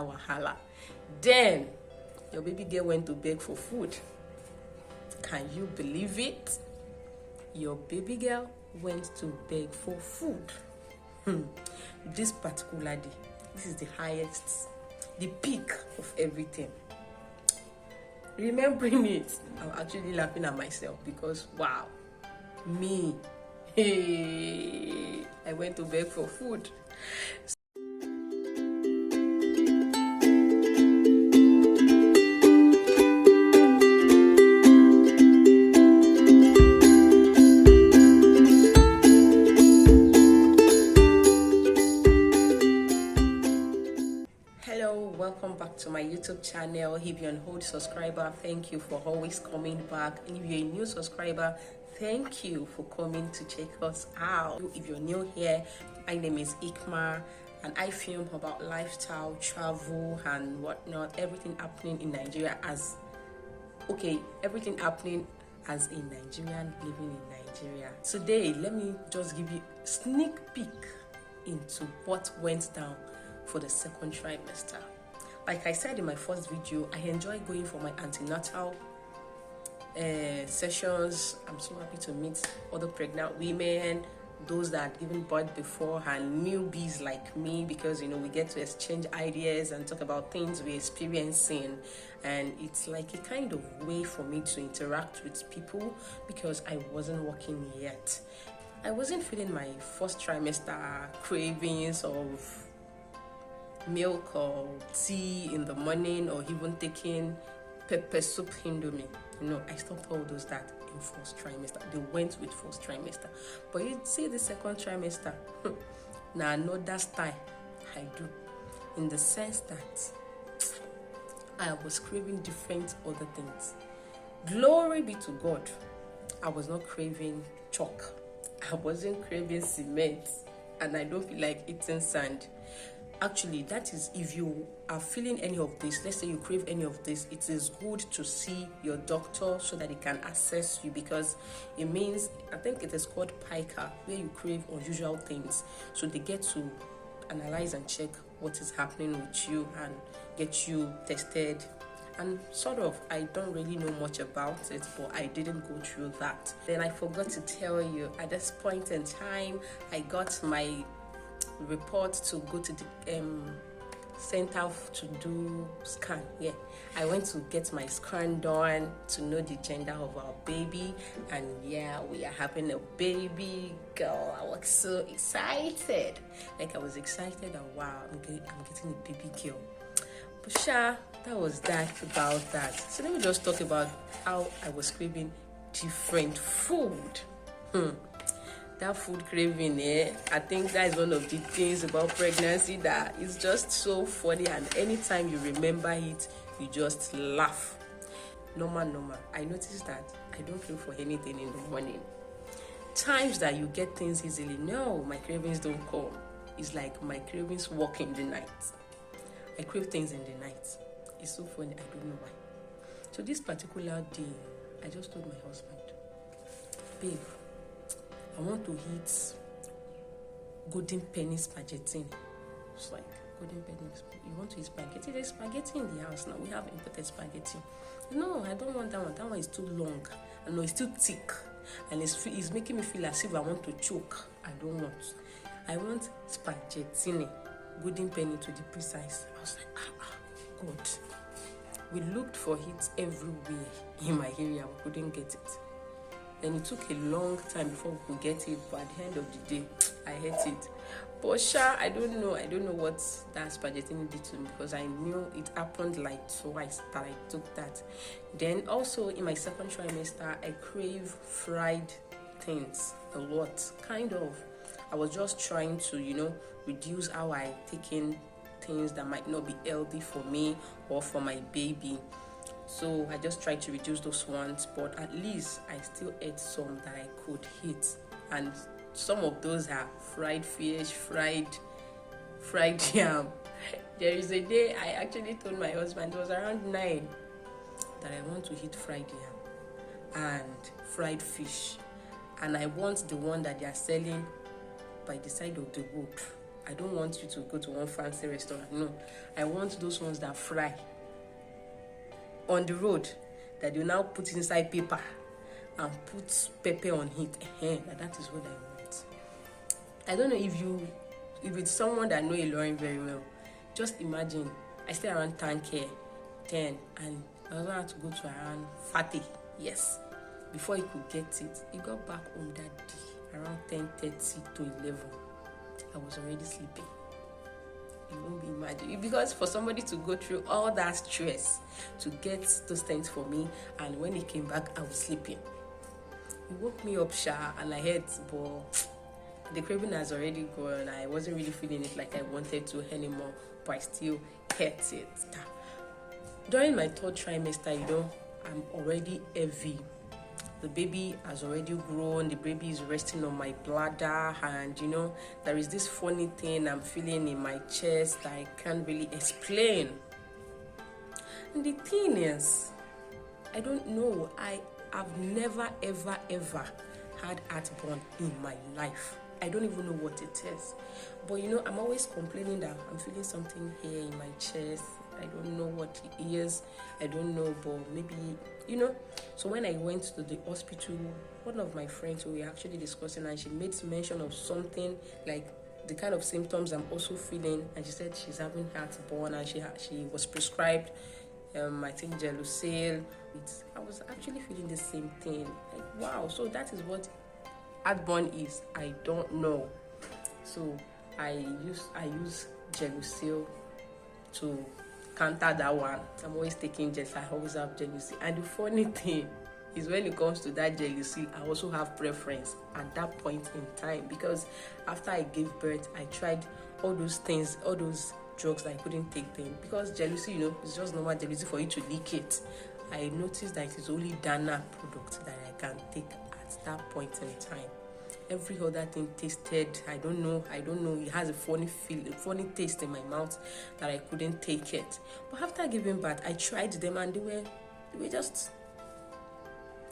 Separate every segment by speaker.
Speaker 1: wahala. Then your baby girl went to beg for food. Can you believe it? Your baby girl went to beg for food. This particular day, this is the highest, the peak of everything. Remembering it, I'm actually laughing at myself because wow, me, hey, I went to beg for food. Welcome back to my YouTube channel. If you're an old subscriber, thank you for always coming back. And if you're a new subscriber, thank you for coming to check us out. If you're new here, my name is Ikma and I film about lifestyle, travel and whatnot, everything happening in Nigeria everything happening as a Nigerian living in Nigeria. Today, let me just give you a sneak peek into what went down for the second trimester. Like I said in my first video, I enjoy going for my antenatal sessions. I'm so happy to meet other pregnant women, those that had given birth before, and newbies like me, because we get to exchange ideas and talk about things we're experiencing, and it's like a kind of way for me to interact with people because I wasn't working yet. I wasn't feeling my first trimester cravings of milk or tea in the morning, or even taking pepper soup indomie. I stopped all those that in first trimester. They went with first trimester. But you see the second trimester, now another style I do, in the sense that I was craving different other things. Glory be to God, I was not craving chalk. I wasn't craving cement, and I don't feel like eating sand. Actually, that is, if you are feeling any of this, let's say you crave any of this, it is good to see your doctor so that he can assess you, because it means, I think it is called pica, where you crave unusual things. So they get to analyze and check what is happening with you and get you tested. And I don't really know much about it, but I didn't go through that. Then I forgot to tell you, at this point in time, I got my report to go to the center to do scan. I went to get my scan done to know the gender of our baby, and we are having a baby girl. I was so excited. I was excited that wow, I'm getting a baby girl. But that was that about that. So let me just talk about how I was craving different food. That food craving, I think that is one of the things about pregnancy that is just so funny, and anytime you remember it, you just laugh. Normal. I noticed that I don't crave for anything in the morning. Times that you get things easily, no, my cravings don't come. It's like my cravings walk in the night. I crave things in the night. It's so funny, I don't know why. So this particular day, I just told my husband, babe, I want to eat golden penny spaghetti. It's like, golden penny, you want to eat spaghetti? There's spaghetti in the house now. We have imported spaghetti. No, I don't want that one. That one is too long. I know it's too thick. And it's making me feel as if I want to choke. I don't want. I want spaghetti, golden penny to be precise. I was like, God. We looked for it everywhere in my area. We couldn't get it. And it took a long time before we could get it, but at the end of the day, I ate it. But I don't know what that spaghetti did to me, because I knew it happened like twice that I took that. Then also in my second trimester, I crave fried things a lot. I was just trying to, reduce how I take in things that might not be healthy for me or for my baby. So I just tried to reduce those ones, but at least I still ate some that I could eat. And some of those are fried fish, fried yam. There is a day I actually told my husband, it was around 9, that I want to eat fried yam and fried fish. And I want the one that they are selling by the side of the road. I don't want you to go to one fancy restaurant. No, I want those ones that fry on the road, that you now put inside paper and put pepper on it. That is what I want. I don't know if it's someone that know Ilorin very well. Just imagine, I stay around 10, and I also had to go to around 40. Yes, before he could get it. He got back home that day around 10:30 to 11. I was already sleeping. You won't be imagining, because for somebody to go through all that stress to get those things for me, and when he came back, I was sleeping. He woke me up, and I had, but the craving has already gone. I wasn't really feeling it like I wanted to anymore, but I still kept it. During my third trimester, I'm already heavy. The baby has already grown. The baby is resting on my bladder, and there is this funny thing I'm feeling in my chest that I can't really explain. And the thing is, I don't know. I have never ever had heartburn in my life. I don't even know what it is. But I'm always complaining that I'm feeling something here in my chest. I don't know what it is. I don't know, but maybe, So when I went to the hospital, one of my friends, we were actually discussing, and she made mention of something like the kind of symptoms I'm also feeling, and she said she's having heartburn, and she was prescribed, I think, Gelusil. I was actually feeling the same thing. Like, wow, so that is what heartburn is. I don't know. So I use Gelusil to counter that one. I'm always taking Gelusil. I always have Gelusil. And the funny thing is, when it comes to that Gelusil, I also have preference at that point in time, because after I gave birth, I tried all those things, all those drugs that I couldn't take them, because Gelusil, it's just normal Gelusil for you to lick it. I noticed that it is only Dana product that I can take at that point in time. Every other thing tasted, I don't know. It has a funny taste in my mouth that I couldn't take it. But after giving birth, I tried them, and they were just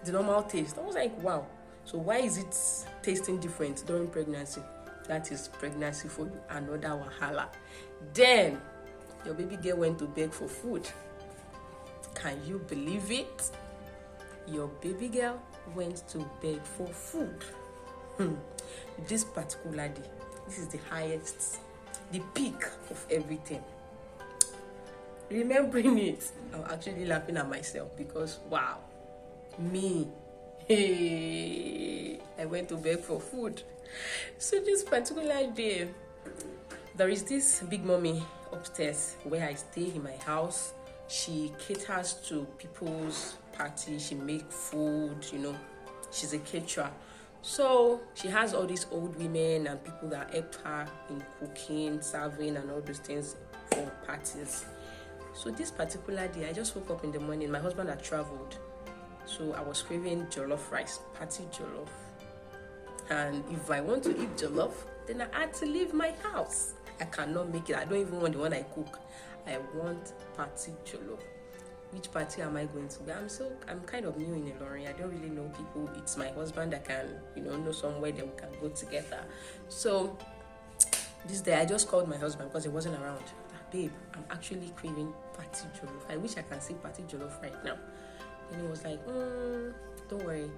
Speaker 1: the normal taste. I was like, wow. So why is it tasting different during pregnancy? That is pregnancy for you, another wahala. Then your baby girl went to beg for food. Can you believe it? Your baby girl went to beg for food. This particular day, this is the highest, the peak of everything. Remembering it, I'm actually laughing at myself, because wow, me, hey, I went to beg for food. So this particular day, there is this big mommy upstairs where I stay in my house. She caters to people's parties. She makes food, she's a caterer. So she has all these old women and people that help her in cooking, serving, and all those things for parties. So this particular day, I just woke up in the morning. My husband had traveled, so I was craving jollof rice, party jollof. And if I want to eat jollof, then I had to leave my house. I cannot make it. I don't even want the one I cook. I want party jollof. Which party am I going to be? I'm kind of new in Ilorin. I don't really know people. It's my husband that can, know somewhere that we can go together. So this day I just called my husband because he wasn't around. Babe, I'm actually craving party jollof. I wish I can see party jollof right now. Then he was like, don't worry.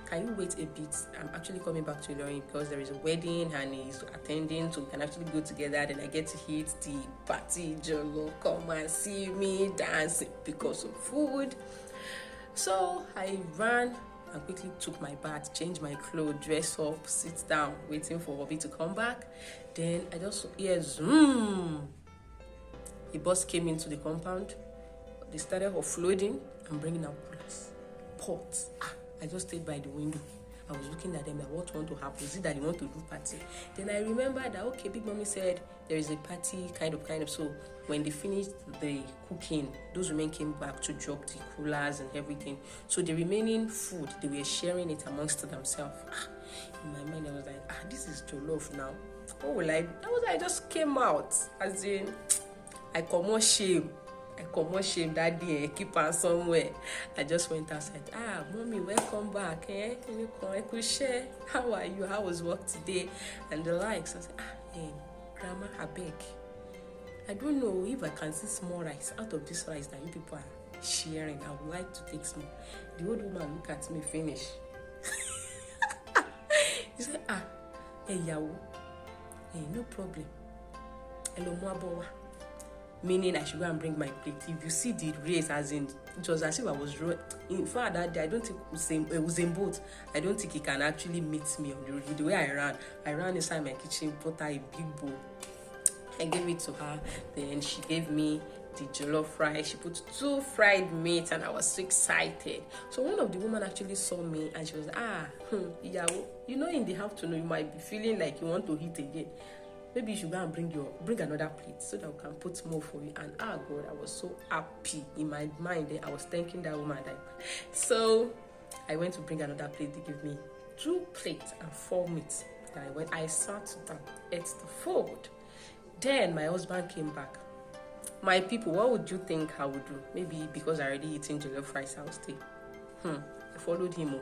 Speaker 1: Can you wait a bit? I'm actually coming back to Ilorin because there is a wedding and he's attending, so we can actually go together. Then I get to hit the party jollof. Come and see me dancing because of food. So I ran and quickly took my bath, changed my clothes, dress up, sit down, waiting for Bobby to come back. Then I just hear zoom. A bus came into the compound. They started offloading and bringing out coolers, pots. I just stayed by the window. I was looking at them like, what want to happen? Is it that they want to do party? Then I remembered that, okay, Big Mommy said there is a party, kind of. So when they finished the cooking, those women came back to drop the coolers and everything. So the remaining food, they were sharing it amongst themselves. In my mind, I was like, this is jollof now. What will I do? I just came out. As in, I come on shame that day, keep her somewhere. I just went outside. Mommy, welcome back. Can you come? I could share. How are you? How was work today? And the likes. I said, grandma, I beg. I don't know if I can see small rice out of this rice that you people are sharing. I would like to take small. The old woman look at me finish. He said, hey, yawo. Hey, no problem. Hello, Mwabowa. Meaning I should go and bring my plate. If you see the race, as in, it was as if I was in fact that day, I don't think it was in boat. I don't think he can actually meet me on the road. The way I ran inside my kitchen, put her a big bowl. I gave it to her. Then she gave me the jollof rice. She put 2 fried meat, and I was so excited. So one of the women actually saw me, and she was yeah, you know, in the afternoon you might be feeling like you want to eat again. Maybe you should go and bring another plate so that we can put more for you. And God, I was so happy in my mind. I was thanking that woman. So I went to bring another plate. They gave me 2 plates and 4 meats. And I sat down, ate the food. Then my husband came back. My people, what would you think I would do? Maybe because I already eating jollof rice, I will stay. I followed him.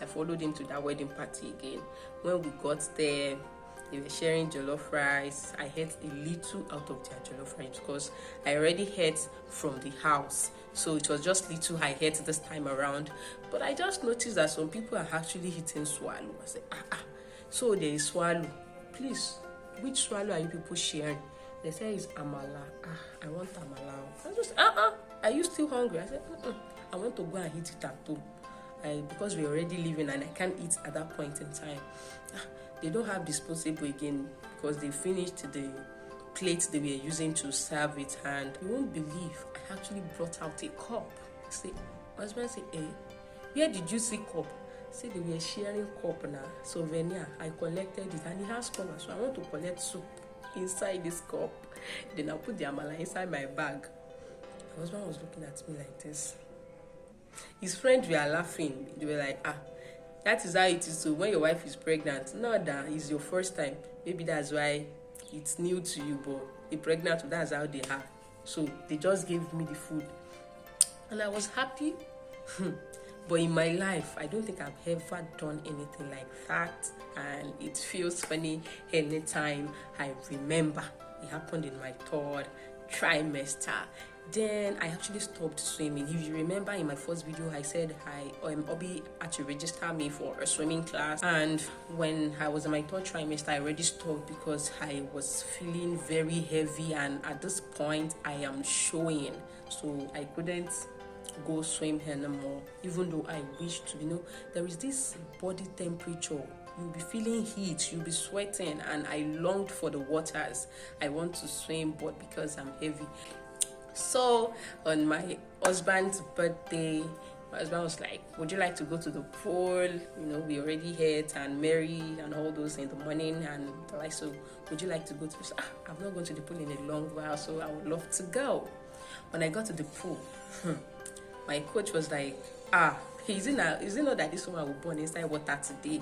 Speaker 1: I followed him to that wedding party again. When we got there, they were sharing jollof rice. I ate a little out of their jollof rice because I already ate from the house. So it was just little I ate this time around. But I just noticed that some people are actually eating swallow. I said, so there is swallow. Please, which swallow are you people sharing? They say it's amala. I want amala. I just, are you still hungry? I said, I want to go and eat it at home. Because we're already leaving and I can't eat at that point in time. They don't have disposable again because they finished the plates they were using to serve it, and you won't believe I actually brought out a cup. My husband said, hey, where did you see cup? Say they were sharing cup now. Souvenir. I collected it and it has color, so I want to collect soup inside this cup. Then I put the amala inside my bag. My husband was looking at me like this. His friends were laughing. They were like, that is how it is. So when your wife is pregnant, not that it's your first time. Maybe that's why it's new to you, but you're pregnant, that's how they are. So they just gave me the food. And I was happy. But in my life, I don't think I've ever done anything like that. And it feels funny anytime I remember. It happened in my 3rd trimester. Then I actually stopped swimming. If you remember in my first video, I said Obi had to register me for a swimming class. And when I was in my 3rd trimester, I already stopped because I was feeling very heavy. And at this point, I am showing. So I couldn't go swim anymore, even though I wish to. There is this body temperature. You'll be feeling heat, you'll be sweating, and I longed for the waters. I want to swim, but because I'm heavy. So on my husband's birthday, my husband was like, would you like to go to the pool? We already ate and marry and all those in the morning, and like, so would you like to go to the pool? I've not gone to the pool in a long while, so I would love to go. When I got to the pool, my coach was like, is it not that this woman will burn inside water today?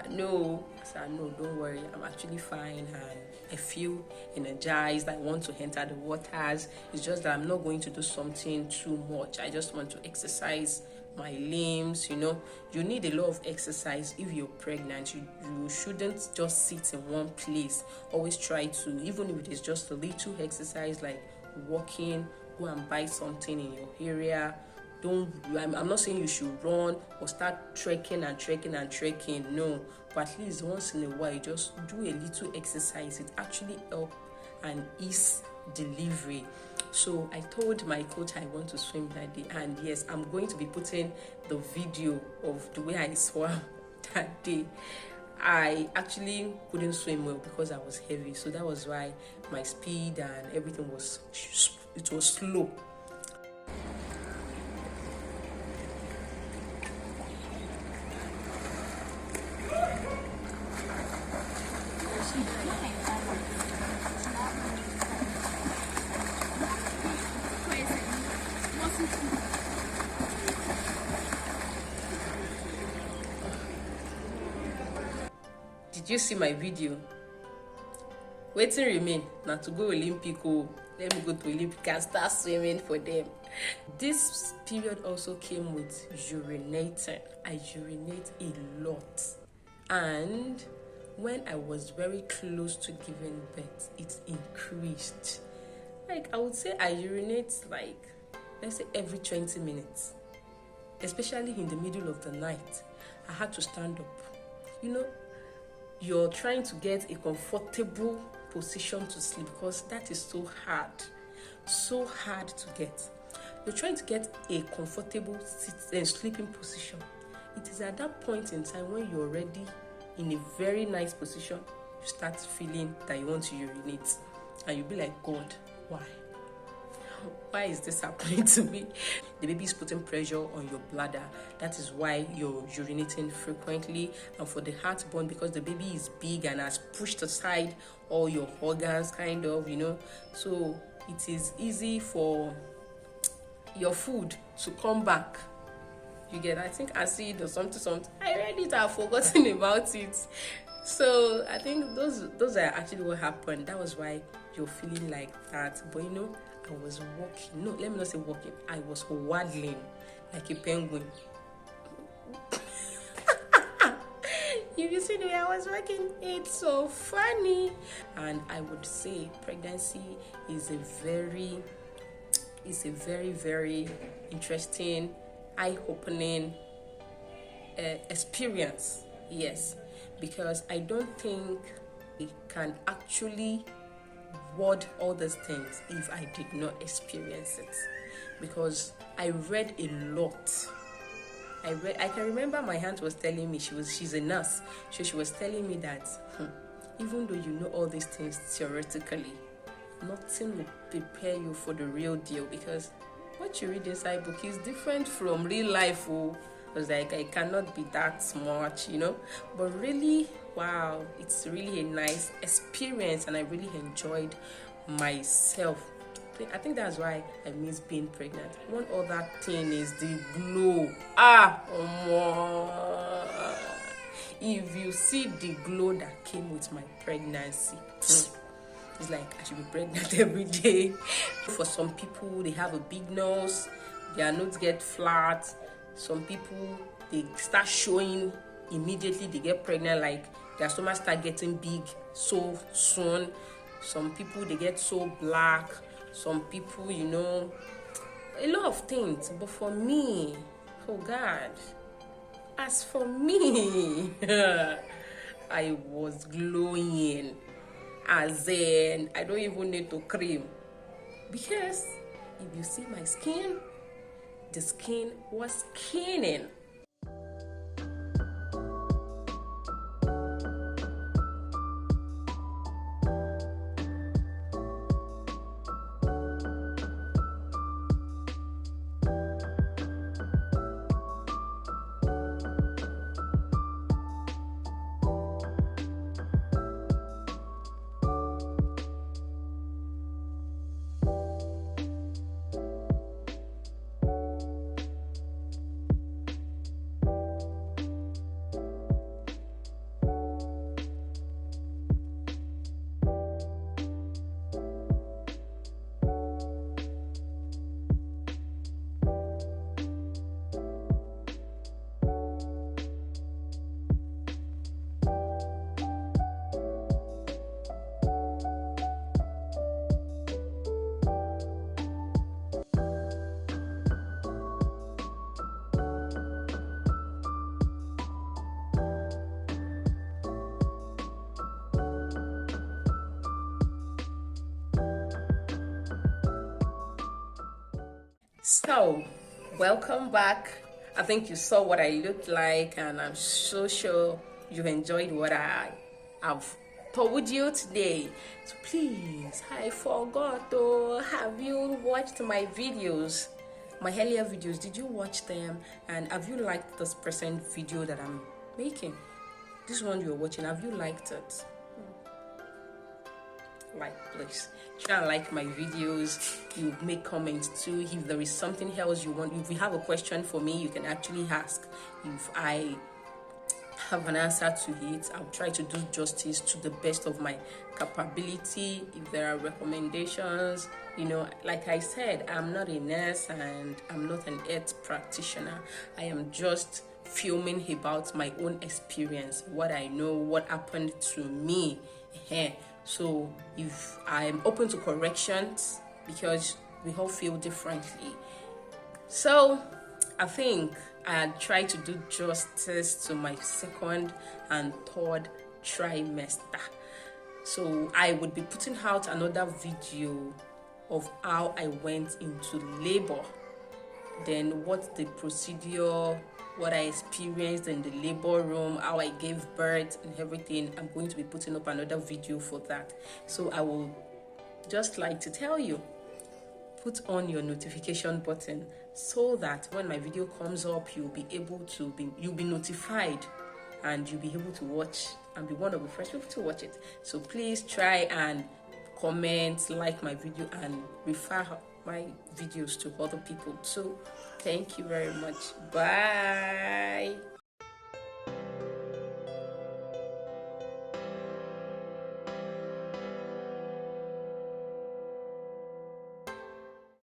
Speaker 1: No. I said, no, don't worry. I'm actually fine and I feel energized. I want to enter the waters. It's just that I'm not going to do something too much. I just want to exercise my limbs. You need a lot of exercise if you're pregnant. You shouldn't just sit in one place. Always try to, even if it is just a little exercise like walking, go and buy something in your area. I'm not saying you should run or start trekking. No, but at least once in a while, you just do a little exercise. It actually helps and ease delivery. So I told my coach I want to swim that day, and yes, I'm going to be putting the video of the way I swam that day. I actually couldn't swim well because I was heavy, so that was why my speed and everything was slow. Did you see my video? Waiting remain now to go Olympic. Let me go to Olympic and start swimming for them. This period also came with urinating. I urinate a lot, and when I was very close to giving birth, it increased. Like, I would say I urinate like, let's say, every 20 minutes, especially in the middle of the night. I had to stand up. You know, you're trying to get a comfortable position to sleep, because that is so hard to get. You're trying to get a comfortable sleeping position. It is at that point in time, when you're already in a very nice position, you start feeling that you want to urinate, and you'll be like, God, why is this happening to me? The baby is putting pressure on your bladder. That is why you're urinating frequently. And for the heartburn, because the baby is big and has pushed aside all your organs, kind of, so it is easy for your food to come back. You get, I think, acid or something. I read it, I've forgotten about it. So I think those are actually what happened. That was why you're feeling like that. But I was walking. No, let me not say walking. I was waddling like a penguin. If you see the way I was walking, it's so funny. And I would say pregnancy is a very, very interesting, eye-opening experience. Yes, because I don't think it can actually word all these things if I did not experience it. Because I read a lot. I can remember my aunt was telling me, she's a nurse, so she was telling me that even though you know all these things theoretically, nothing will prepare you for the real deal, because what you read inside book is different from real life. Because like, I cannot be that smart, but really, wow, it's really a nice experience, and I really enjoyed myself. I think that's why I miss being pregnant. One other thing is the glow. If you see the glow that came with my pregnancy, it's like I should be pregnant every day. For some people, they have a big nose, their nose get flat. Some people, they start showing immediately they get pregnant, like their stomach start getting big so soon. Some people, they get so black. Some people, a lot of things. But for me, oh God, as for me, I was glowing. As in, I don't even need to cream. Because if you see my skin, the skin was skinning. So, welcome back. I think you saw what I looked like, and I'm so sure you enjoyed what I have told you today. So please, I forgot to have you watched my videos, my earlier videos? Did you watch them? And have you liked this present video that I'm making? This one you're watching, have you liked it? Like, please try and like my videos. You make comments too. If there is something else you want, if you have a question for me, you can actually ask. If I have an answer to it, I'll try to do justice to the best of my capability. If there are recommendations, like I said, I'm not a nurse and I'm not an health practitioner. I am just filming about my own experience, what I know, what happened to me. So if I'm open to corrections, because we all feel differently. So I think I tried to do justice to my second and third trimester. So I would be putting out another video of how I went into labor, then what the procedure, what I experienced in the labor room, how I gave birth and everything. I'm going to be putting up another video for that. So I will just like to tell you, put on your notification button so that when my video comes up, you'll be notified, and you'll be able to watch and be one of the first people to watch it. So please try and comment, like my video, and refer my videos to other people. So thank you very much. Bye.